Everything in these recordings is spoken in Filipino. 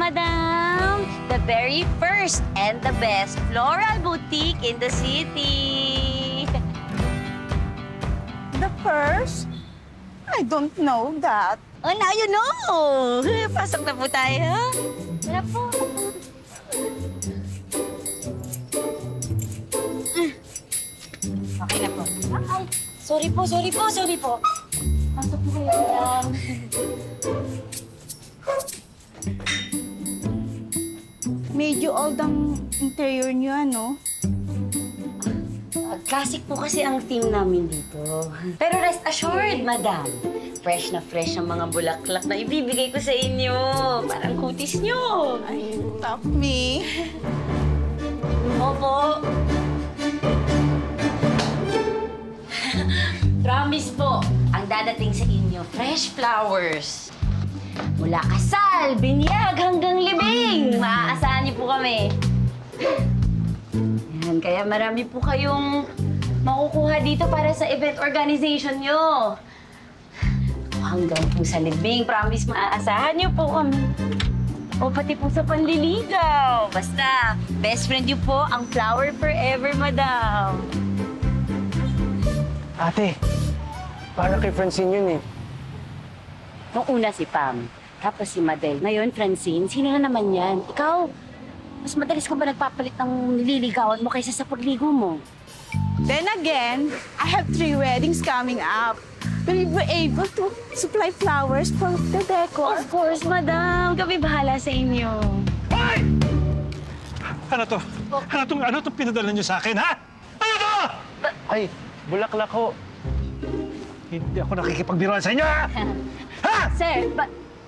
madam! The very first and the best floral boutique in the city. The first? I don't know that. Oh, now you know! Pasok na po tayo. Tara po. Okay na po. Ay, sorry po. Pasok po kayo, madam. Medyo old ang interior niyo, ano? Classic po kasi ang theme namin dito. Pero rest assured, madam. Fresh na fresh ang mga bulaklak na ibibigay ko sa inyo. Parang kutis nyo. Ay, love me. Opo. Promise po, ang dadating sa inyo, fresh flowers. Mula kasal, binyag hanggang libing. Maaasahan niyo po kami. Yan, kaya marami po kayong makukuha dito para sa event organization nyo. Hanggang po sa libing, promise maaasahan niyo po kami. O pati po sa panliligaw. Basta, best friend niyo po ang flower forever, madam. Ate, parang kay Francine yun eh. Nung una si Pam, tapos si Madel. Ngayon, Francine, sino na naman yan? Ikaw, mas madalas ka ba nagpapalit ng nililigawan mo kaysa sa pagligo mo? Then again, I have 3 weddings coming up. Will you be able to supply flowers for the decor? Of course, madam. Kami bahala sa inyo. Hoy! Ano to? Ano tong pinadala niyo sa akin, ha? Ano to? Ay, bulaklak ho. Hindi ako nakikipagbiruan sa inyo, ha? Ha? Sir,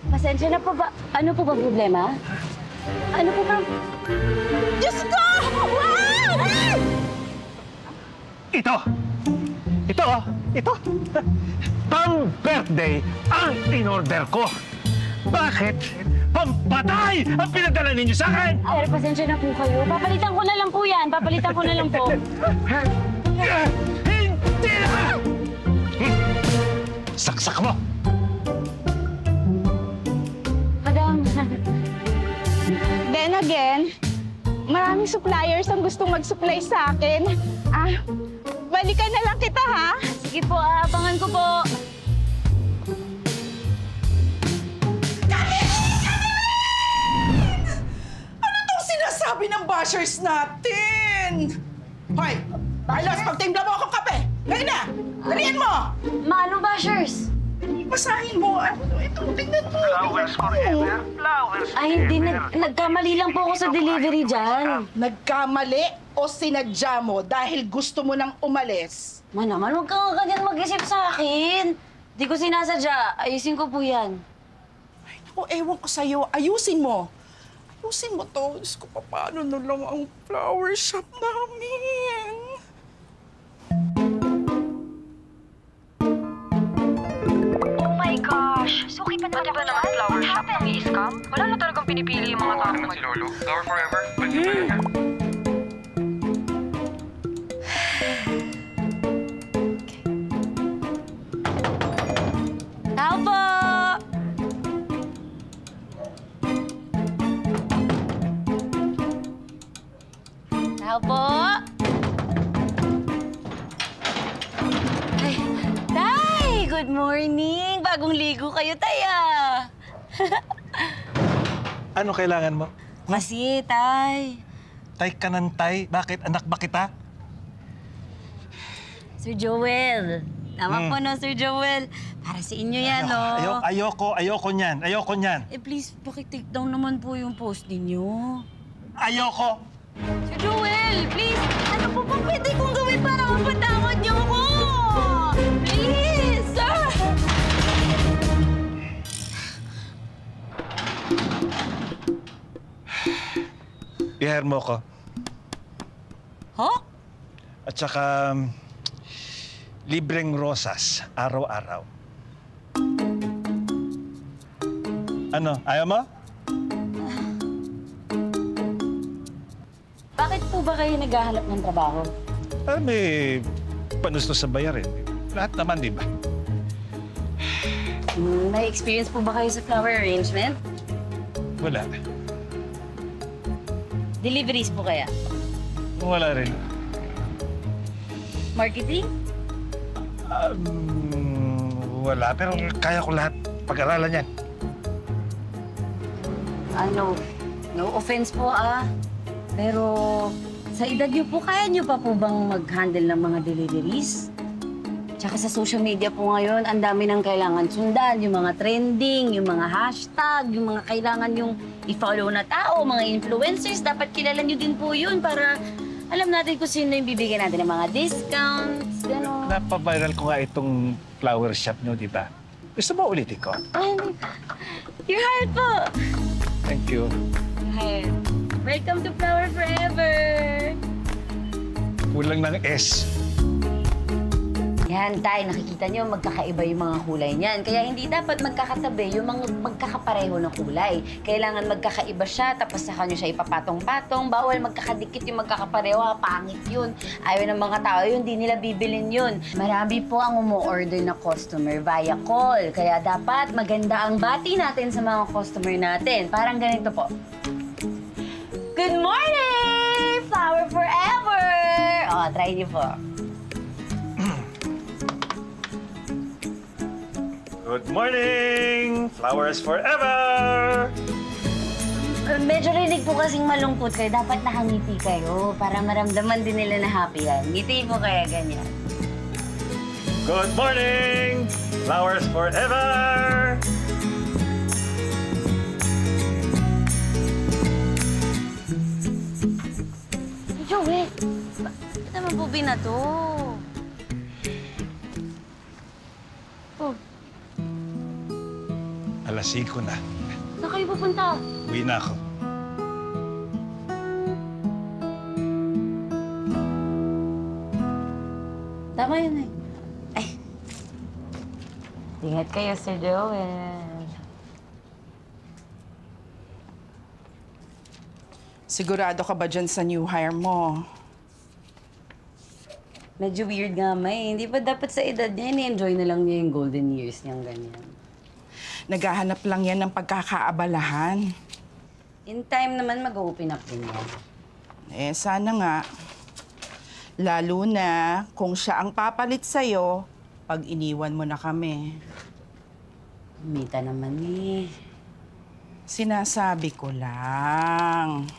pasensya na po ba? Ano po ba problema? Ano po ba? Diyos ko! Wow! Ito. Pang-birthday ang in-order ko. Bakit? Pampatay ang pinadala ninyo sa akin! Ay, pasensya na po kayo. Papalitan ko na lang po yan. Papalitan ko na lang po. Hindi na! Saksak mo! Madam. Then again, maraming suppliers ang gustong mag-supply sa akin. Balikan na lang kita, ha? Sige po, aabangan ko po. Ano tong sinasabi ng bashers natin? Hoy! Carlos, pagtimpla mo akong kape! Ngayon na! Dalihan mo! Mano bashers? Basahin mo. Ano ito? Tingnan mo. Flowers forever. Flowers Ay, hindi. Nagkamali lang po ako sa delivery dyan. Nagkamali o sinadya mo dahil gusto mo nang umalis? Man naman, huwag kang ganyan mag-isip sa akin. Di ko sinasadya. Ayusin ko po yan. Ay, naku, ewan ko sa'yo. Ayusin mo. Ayusin mo to. Diyos ko, paano na lang ang flower shop namin? Oh my gosh! Suki pa naman ako naman flower shop nang i-scam? Wala na talagang pinipili yung mga tao. Ano si Lolo? Flower forever? Pwede ba yan? Tao po! Tao po! Ay, Tay! Good morning! Bagong ligo kayo, Tay, ah! Ano kailangan mo? Kasi, Tay. Tay ka ng tay. Bakit? Anak ba kita? Sir Joel. Tama po, no, Sir Joel. Para sa inyo yan, no? Ayoko niyan. Eh, please, pakitake down naman po yung post ninyo. Ayoko! Sir Joel, please! Ano po ba pwede kong gawin para mapatawad niyo ako? Please! I-hair mo ko. Huh? At saka, libreng rosas, araw-araw. Ano, ayaw mo? Bakit po ba kayo naghahanap ng trabaho? May panustos sa bayarin. Lahat naman, di ba? May experience po ba kayo sa flower arrangement? Wala. Deliveries po kaya? Wala rin. Marketing? Wala, pero kaya ko lahat pag-aralan yan. No offense po pero sa edad niyo po, kaya niyo pa po bang mag-handle ng mga deliveries? Tsaka sa social media po ngayon, ang dami ng kailangan sundan, yung mga trending, yung mga hashtag, yung mga kailangan yung i-follow na tao, mga influencers, dapat kilala niyo din po yun para alam natin kung sino yung bibigyan natin ng mga discounts, gano'n. Napaviral ko nga itong flower shop nyo, di ba? Gusto mo ulitin ko? You're hired po! Thank you. You're hired. Welcome to Flower Forever! Kulang ng S. Yan, Tay, nakikita niyo magkakaiba yung mga kulay niyan. Kaya hindi dapat magkakatabi yung mga magkakapareho ng kulay. Kailangan magkakaiba siya, tapos saka niyo siya ipapatong-patong. Bawal magkakadikit yung magkakapareho, pangit yun. Ayaw ng mga tao yun, di nila bibilin yun. Marami po ang umu-order na customer via call. Kaya dapat maganda ang bati natin sa mga customer natin. Parang ganito po. Good morning! Flower Forever! O, try niyo po. Good morning! Flowers forever! Medyo rinig po kasing malungkot kayo. Dapat nakangiti kayo para maramdaman din nila na happy yan. Ngiti po kaya ganyan. Good morning! Flowers forever! Joey, bakit naman po binato? Oh, Alas 5 na. saan kayo pupunta? Uwi na ako. Tama yun eh. Ay. Ingat kayo, Sir Joel. Sigurado ka ba dyan sa new hire mo? Medyo weird nga, May. Hindi ba dapat sa edad niya, ini-enjoy na lang niya yung golden years niyang ganyan? Naghahanap lang yan ng pagkakaabalahan. In time naman, mag-open up din yan. Eh, sana nga. Lalo na kung siya ang papalit sa'yo pag iniwan mo na kami. Mita naman eh. Sinasabi ko lang.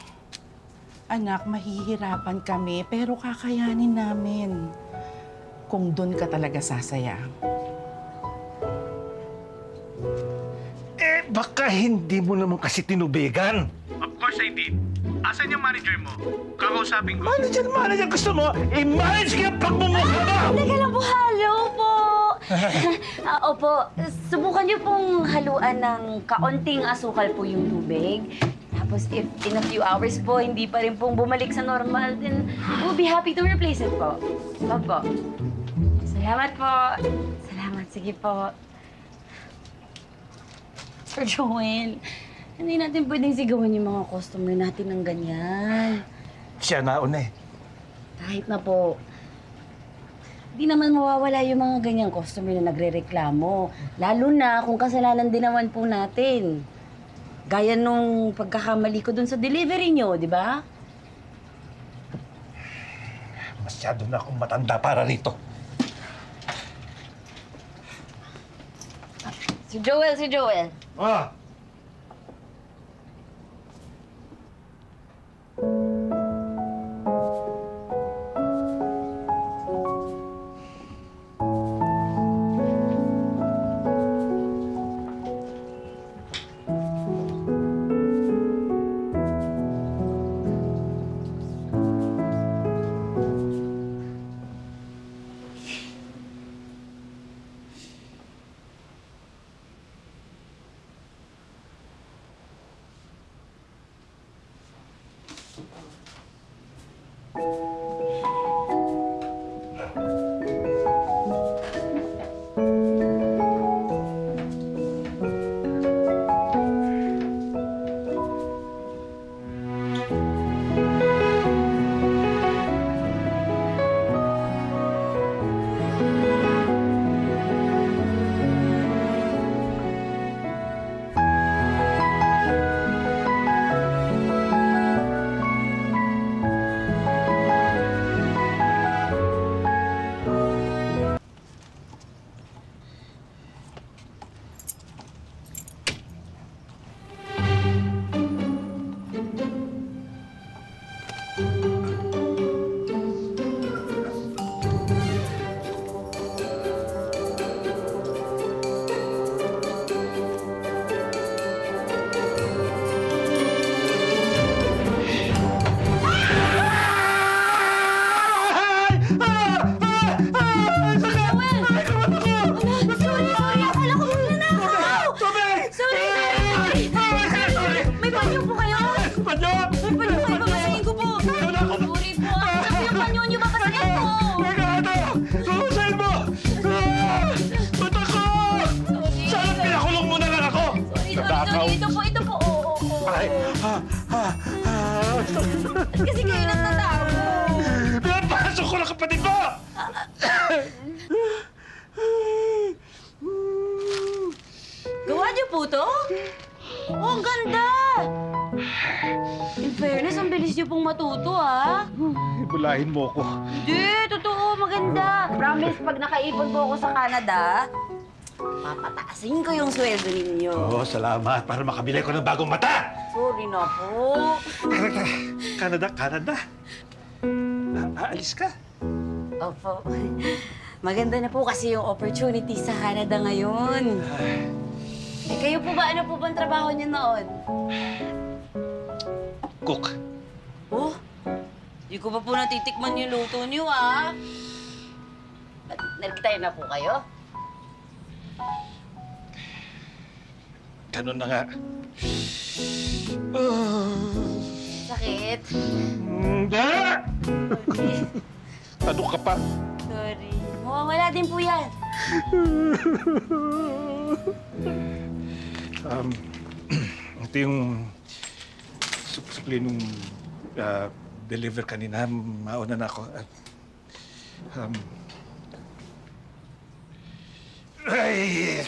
Anak, mahihirapan kami pero kakayanin namin. Kung doon ka talaga sasaya. Baka hindi mo naman kasi tinubigan. Of course I did. Asan yung manager mo? Kakausapin ko. Manager, gusto mo? I-manage ka ang pagmumukha mo! Teka lang po, halo po! Opo, subukan niyo pong haluan ng kaunting asukal po yung tubig. Tapos if in a few hours po, hindi pa rin pong bumalik sa normal, then we'll be happy to replace it po. Opo. Salamat po. Salamat, sige po. Sir Joel, hindi natin pwedeng sigawan yung mga customer natin ng ganyan. Siya nauna eh. Kahit na po, di naman mawawala yung mga ganyang customer na nagre-reklamo. Lalo na kung kasalanan din naman po natin. Gaya nung pagkakamali ko dun sa delivery nyo, di ba? Masyado na akong matanda para rito. Si Joel. Ah! Kasi kayo nagtatago. Pinapasok ko lang kapatid mo! Gawa niyo po to? Oh, ang ganda! In fairness, ang bilis niyo pong matuto, ah. Ibulahin mo ko. Hindi, totoo, maganda. Promise, pag nakaipon po ako sa Canada, papataasin ko yung sweldo ninyo. Oo, salamat. Para makabili ko ng bagong mata! Sorry na po. Canada. Aalis ka? Opo. Maganda na po kasi yung opportunity sa Canada ngayon. Eh, kayo po ba? Ano po bang trabaho niyo noon? Cook. Oh, di ko pa po natitikman yung luto niyo, ah. Nag-retire na po kayo? Ganun na nga. Sakit? Hindi! Ano ka pa? Sorry. Mawawala din po yan. Ito yung supply nung deliver kanina. Mauna na ako. Ay!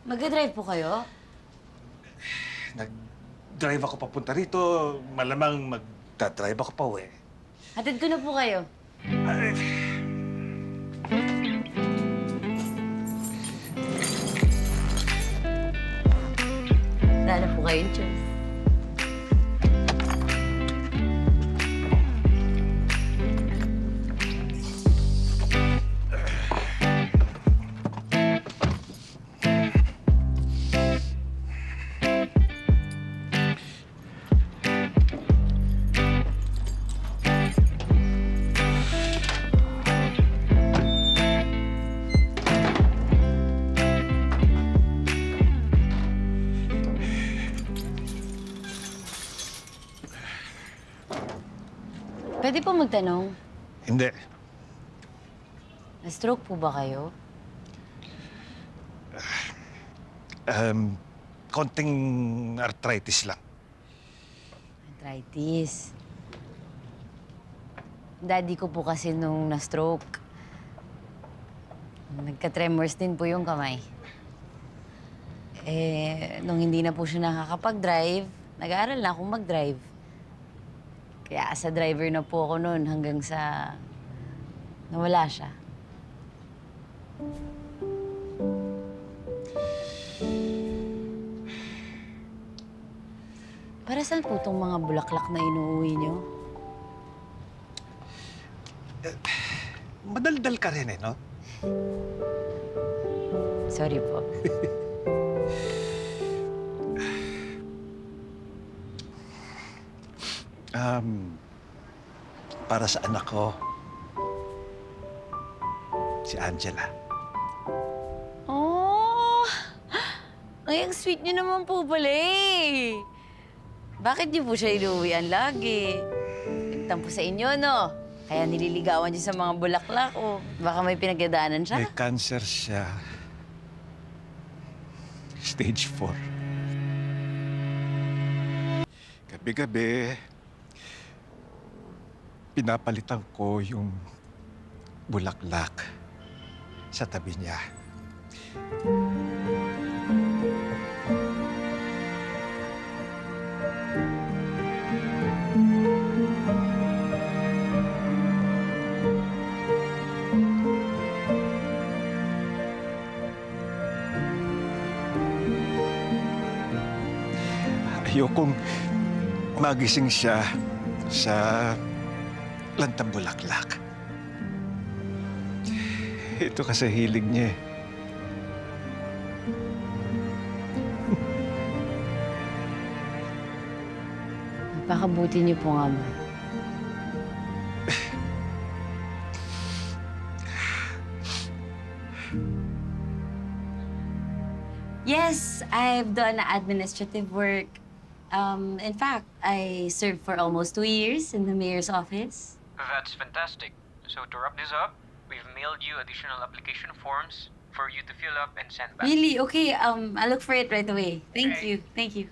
Mag-drive po kayo? Nag-drive ako papunta rito. Malamang magdadrive ako pa uwi. Hatid ko na po kayo. Ay. Wala na po kayong choice. Pwede po magtanong, Hindi. na-stroke po ba kayo? Konting arthritis lang. Arthritis. Daddy ko po kasi nung na-stroke, nagka-tremors din po yung kamay. Eh, nung hindi na po siya nakakapag-drive, nag-aaral na akong mag-drive. Kaya sa driver na po ako noon hanggang sa nawala siya. Para saan po itong mga bulaklak na inuuwi niyo? Madaldal ka rin no? Sorry po. Para sa anak ko, si Angela. Oh! Ay, ang sweet niyo naman po pala eh. Bakit niyo po siya inuwian lagi? Nagtampo sa inyo, no? Kaya nililigawan niyo sa mga bulaklak o baka may pinagdadaanan siya? May cancer siya. Stage 4. Gabi-gabi, pinapalitan ko yung bulaklak sa tabi niya. Ayokong magising siya sa lantang bulaklak. Ito kasi hilig niya eh. Pakabuti niyo po nga mo. Yes, I've done administrative work. In fact, I served for almost 2 years in the mayor's office. That's fantastic. So to wrap this up, we've mailed you additional application forms for you to fill up and send back. Really? Okay, I'll look for it right away. Thank you. Thank you.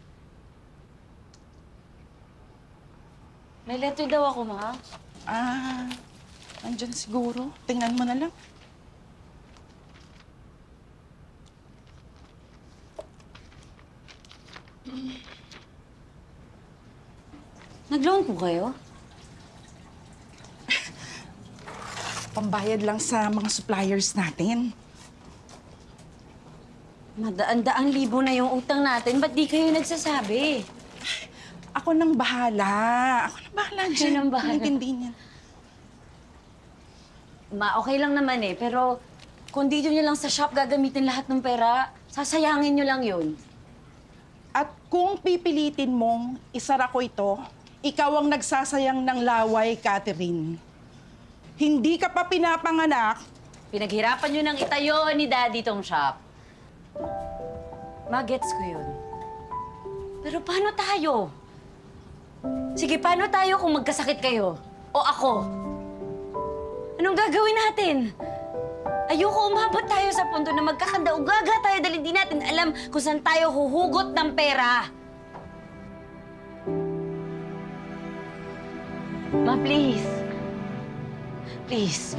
May letter daw ako, ma. Andyan siguro. Tingnan mo na lang. Nag-loan po kayo? Pambayad lang sa mga suppliers natin. Madaan-daang libo na yung utang natin. Ba't di kayo nagsasabi? Ako nang bahala. Ako nang bahala dyan. Siya nang bahala. Hindi niya. Ma, okay lang naman eh. Pero kung dito niyo lang sa shop gagamitin lahat ng pera, sasayangin niyo lang yun. At kung pipilitin mong isara ko ito, ikaw ang nagsasayang ng laway, Catherine. Hindi ka pa pinapanganak. Pinaghirapan niyo nang itayo ni Daddy tong shop. Magets ko yun. Pero paano tayo? Sige, paano tayo kung magkasakit kayo? O ako? Anong gagawin natin? Ayoko umabot tayo sa punto na magkakadaugaga tayo dahil di natin alam kung saan tayo huhugot ng pera. Ma, please. Please,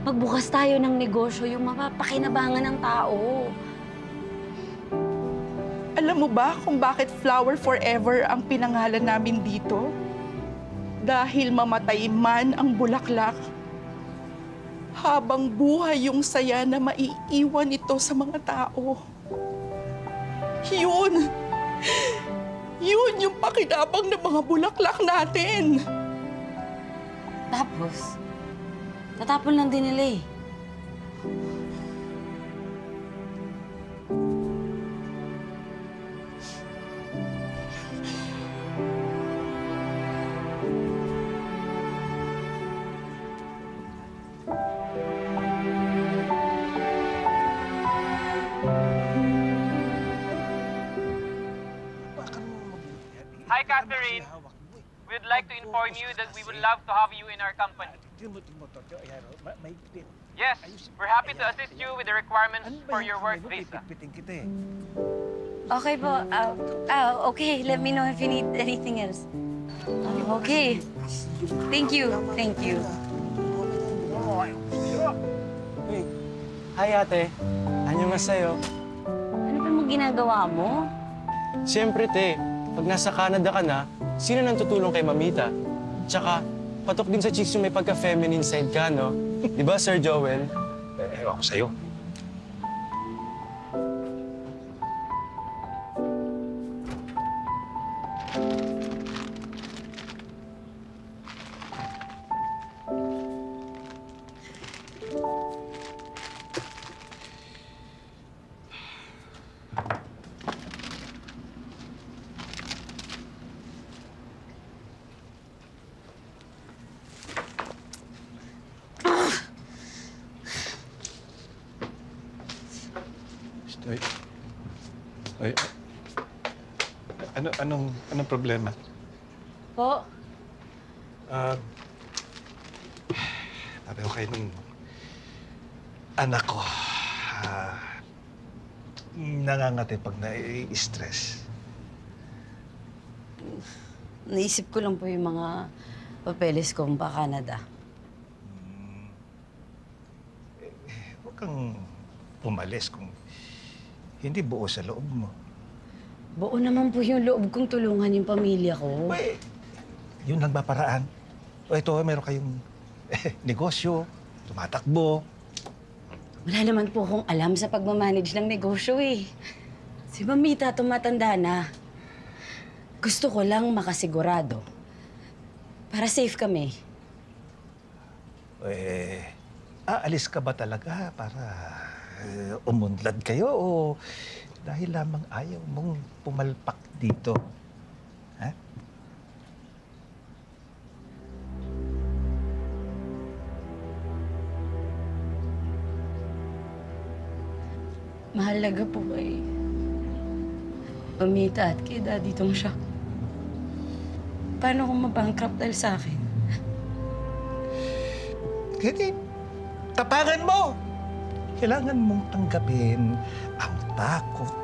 magbukas tayo ng negosyo yung mapapakinabangan ng tao. Alam mo ba kung bakit Flower Forever ang pinangalan namin dito? Dahil mamatay man ang bulaklak, habang buhay yung saya na maiiwan ito sa mga tao. Yun! Yun yung pakinabang ng mga bulaklak natin! Tapos, tatapon lang din nila eh. Hi, Catherine. We'd like to inform you that we would love to have you in our company. Yes, we're happy to assist you with the requirements for your work visa. Okay po. Okay. Let me know if you need anything else. Okay. Thank you. Thank you. Hi, ate. Anyo nga sa'yo? Ano ba mong ginagawa mo? Siyempre, te. Pag nasa Canada ka na, sino nang tutulong kay Mamita? Tsaka, patok din sa chicks yung may pagka-feminine side ka, no? Di ba, Sir Joel? Ewan ko sa'yo. Ay, anong problema? Po? Pareho kayo ng anak ko. Nangangati pag nai-stress. Naisip ko lang po yung mga papeles kong pa Canada. Huwag kang pumalis kung hindi buo sa loob mo. Buo naman po yung loob kong tulungan yung pamilya ko. Uy, yun lang ba paraan? O ito, meron kayong negosyo, tumatakbo. Wala naman po akong alam sa pagmamanage ng negosyo eh. Si Mamita tumatanda na. Gusto ko lang makasigurado. Para safe kami. Aalis ka ba talaga para umunlad kayo o dahil lamang ayaw mong pumalpak dito? Ha? Mahalaga po kay Mamita at kay Daddy tong siya. Paano kung mabankrupt dahil sa akin? Hindi. Tapangan mo! Kailangan mong tanggapin ang takot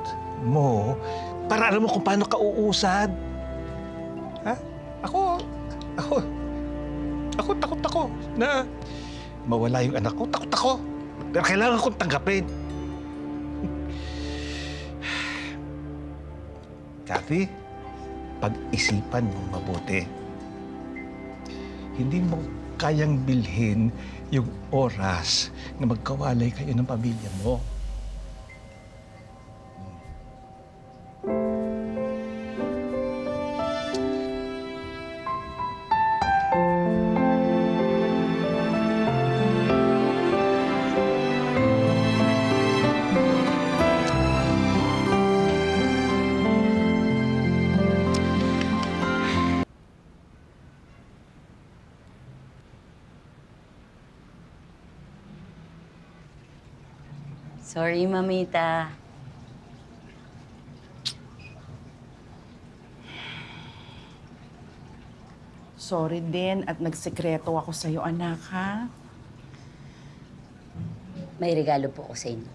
mo para alam mo kung paano ka uusad. Ha? Ako, takot ako na mawala yung anak ko. Takot ako. Pero kailangan kong tanggapin. Kathy, pag-isipan mong mabuti. Hindi mo kayang bilhin yung oras na magkawalay kayo ng pamilya mo. Sorry, Mamita. Sorry din at nagsekreto ako sa'yo, anak, ha? May regalo po ako sa inyo.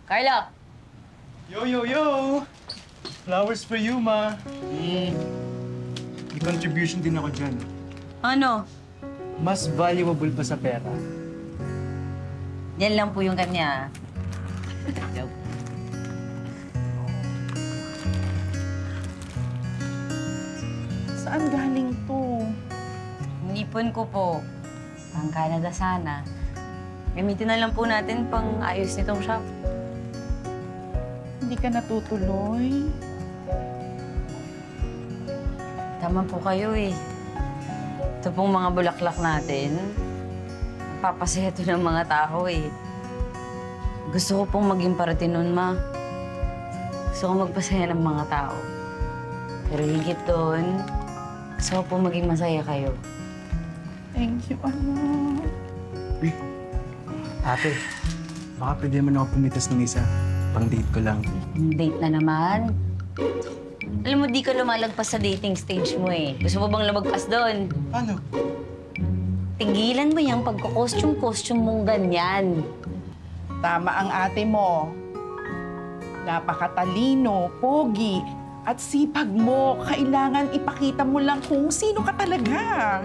Carlo! Yo! Flowers for you, Ma. May contribution din ako dyan. Ano? Mas valuable pa sa pera. Yan lang po yung kanya. Saan galing to? Nipon ko po. Pang Canada sana. Gamitin na lang po natin pang ayos nitong shop. Hindi ka natutuloy? Tama po kayo eh. Ito pong mga bulaklak natin, papasaya ito ng mga tao eh. Gusto ko pong maging parati nun, Ma. Gusto ko magpasaya ng mga tao. Pero higit doon, gusto ko pong maging masaya kayo. Thank you, anak. Ate, baka pwede naman ako pumitas ng isa. Pang-date ko lang. Date na naman. Alam mo, di ka lumalagpas sa dating stage mo eh. Gusto mo bang lumagpas doon? Paano? Tigilan mo yung pagka-costume mong ganyan. Tama ang ate mo. Napakatalino, pogi, at sipag mo. Kailangan ipakita mo lang kung sino ka talaga.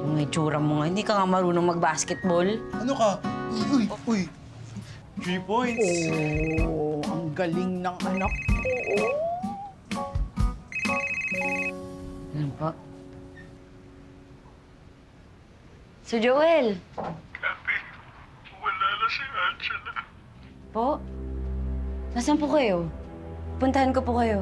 Yung itsura mo nga, hindi ka nga marunong mag-basketball. Ano ka? Uy! 3 points! Oh, ang galing ng anak ko. Ano po? So, Joel. Kathy, wala na si Angela. Po? Nasaan po kayo? Puntahan ko po kayo.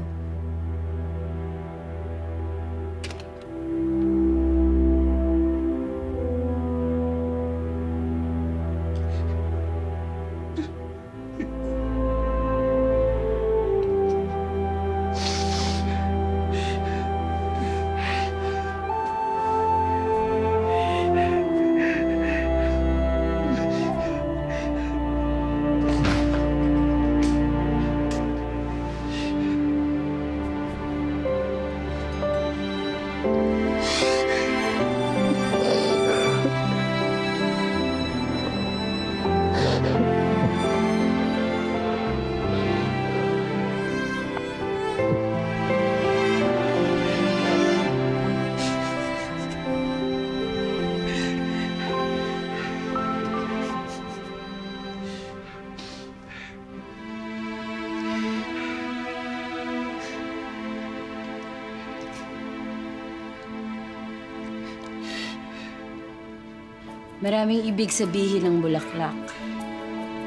Maraming ibig sabihin ng bulaklak.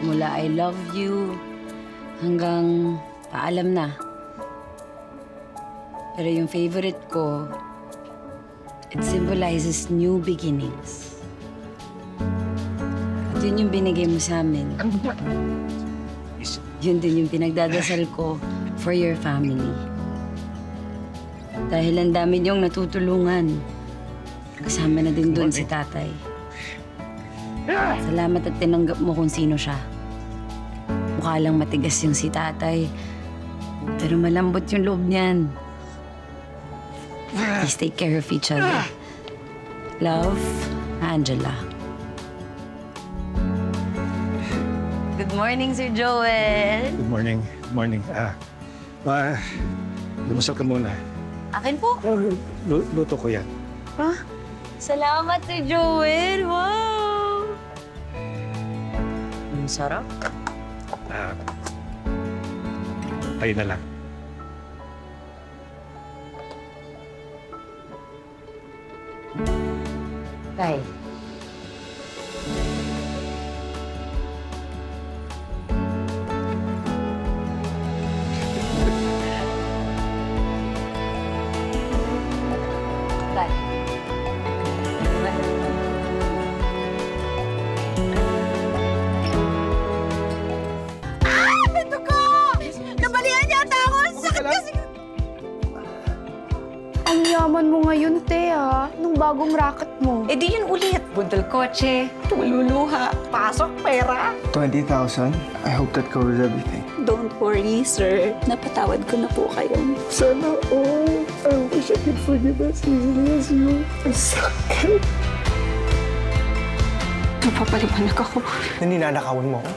Mula I love you hanggang paalam na. Pero yung favorite ko, it symbolizes new beginnings. At yun yung binigay mo sa amin. Yun din yung pinagdadasal ko for your family. Dahil ang dami niyong natutulungan. Kasama na din doon si tatay. Salamat at tinanggap mo kung sino siya. Mukha lang matigas yung si tatay. Pero malambot yung loob niyan. Please take care of each other. Love, Angela. Good morning, Sir Joel. Good morning. Good morning. Lumusal ka muna. Akin po. Luto ko yan. Salamat, Sir Joel. Wow! Ang sarap. Tayo na lang. Tay. Tay. Ito ko! Nabalian yata ako! Ang sakit kasi! Ang yaman mo ngayon, te, ha? Nung bagong racket mo. Eh di yun ulit. Budol kotse, tululuha, pasok pera. 20,000. I hope that covers everything. Don't worry, sir. Napatawad ko na po kayo. Sana all. I wish I could forgive as easily as you. Ang sakit. Napapaliwanag ako. Naninanakawan mo ako?